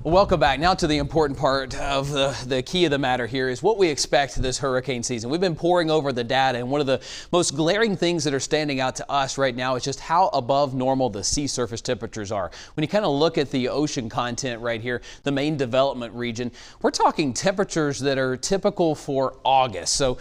Welcome back. Now to the important part of the key of the matter here is what we expect this hurricane season. We've been poring over the data, and one of the most glaring things that are standing out to us right now is just how above normal the sea surface temperatures are. When you kind of look at the ocean content right here, the main development region, we're talking temperatures that are typical for August. So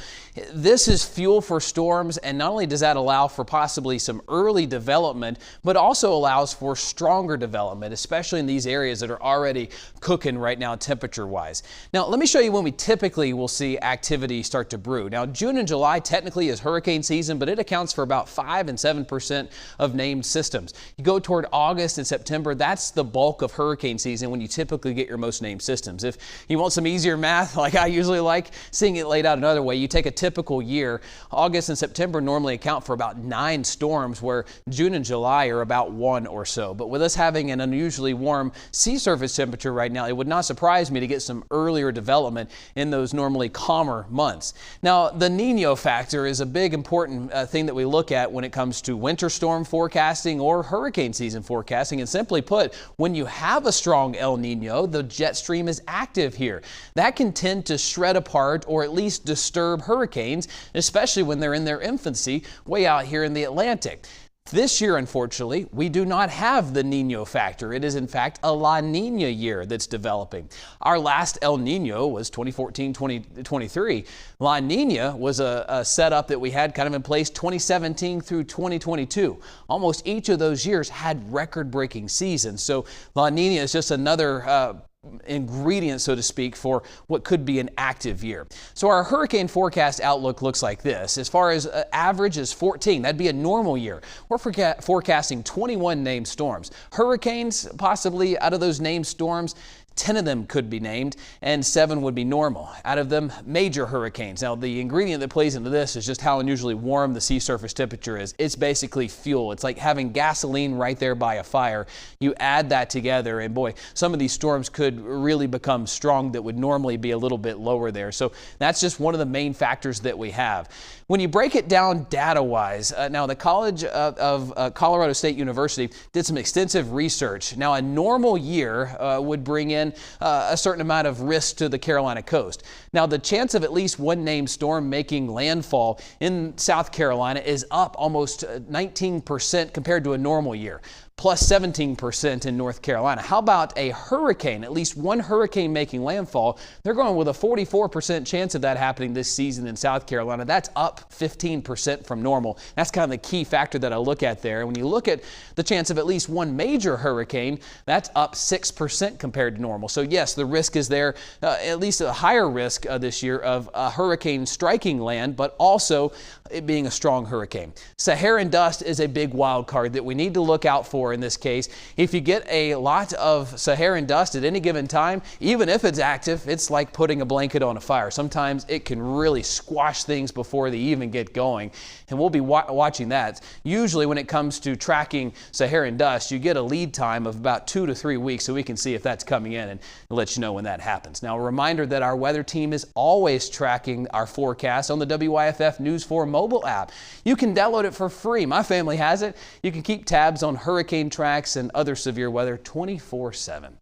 this is fuel for storms, and not only does that allow for possibly some early development, but also allows for stronger development, especially in these areas that are already cooking right now temperature-wise. Now, let me show you when we typically will see activity start to brew. Now, June and July technically is hurricane season, but it accounts for about 5 and 7% of named systems. You go toward August and September, that's the bulk of hurricane season when you typically get your most named systems. If you want some easier math, like I usually like, seeing it laid out another way, you take a typical year. August and September normally account for about 9 storms, where June and July are about 1 or so. But with us having an unusually warm sea surface temperature right now, it would not surprise me to get some earlier development in those normally calmer months. Now, the Nino factor is a big important thing that we look at when it comes to winter storm forecasting or hurricane season forecasting. And simply put, when you have a strong El Nino, the jet stream is active here. That can tend to shred apart or at least disturb hurricanes, especially when they're in their infancy way out here in the Atlantic. This year, unfortunately, we do not have the Nino factor. It is, in fact, a La Nina year that's developing. Our last El Nino was 2014-2023. La Nina was a setup that we had kind of in place 2017 through 2022. Almost each of those years had record-breaking seasons. So La Nina is just another ingredient, so to speak, for what could be an active year. So our hurricane forecast outlook looks like this. As far as average is 14, that'd be a normal year. We're forecasting 21 named storms. Hurricanes, possibly out of those named storms, 10 of them could be named, and 7 would be normal. Out of them, major hurricanes. Now, the ingredient that plays into this is just how unusually warm the sea surface temperature is. It's basically fuel. It's like having gasoline right there by a fire. You add that together, and boy, some of these storms could really become strong that would normally be a little bit lower there. So that's just one of the main factors that we have. When you break it down data-wise, now the College of Colorado State University did some extensive research. Now, a normal year would bring in a certain amount of risk to the Carolina coast. Now, the chance of at least one named storm making landfall in South Carolina is up almost 19% compared to a normal year, plus 17% in North Carolina. How about a hurricane? At least one hurricane making landfall. They're going with a 44% chance of that happening this season in South Carolina. That's up 15% from normal. That's kind of the key factor that I look at there. When you look at the chance of at least one major hurricane, that's up 6% compared to normal. So yes, the risk is there, at least a higher risk this year of a hurricane striking land, but also it being a strong hurricane. Saharan dust is a big wild card that we need to look out for in this case. If you get a lot of Saharan dust at any given time, even if it's active, it's like putting a blanket on a fire. Sometimes it can really squash things before they even get going, and we'll be watching that. Usually when it comes to tracking Saharan dust, you get a lead time of about 2 to 3 weeks, so we can see if that's coming in and let you know when that happens. Now, a reminder that our weather team is always tracking our forecast on the WYFF News 4 mobile app. You can download it for free. My family has it. You can keep tabs on hurricane tracks and other severe weather 24/7.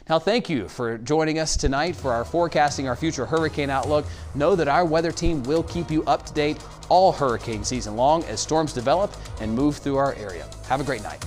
Now, thank you for joining us tonight for our forecasting our future hurricane outlook. Know that our weather team will keep you up to date all hurricane season long as storms develop and move through our area. Have a great night.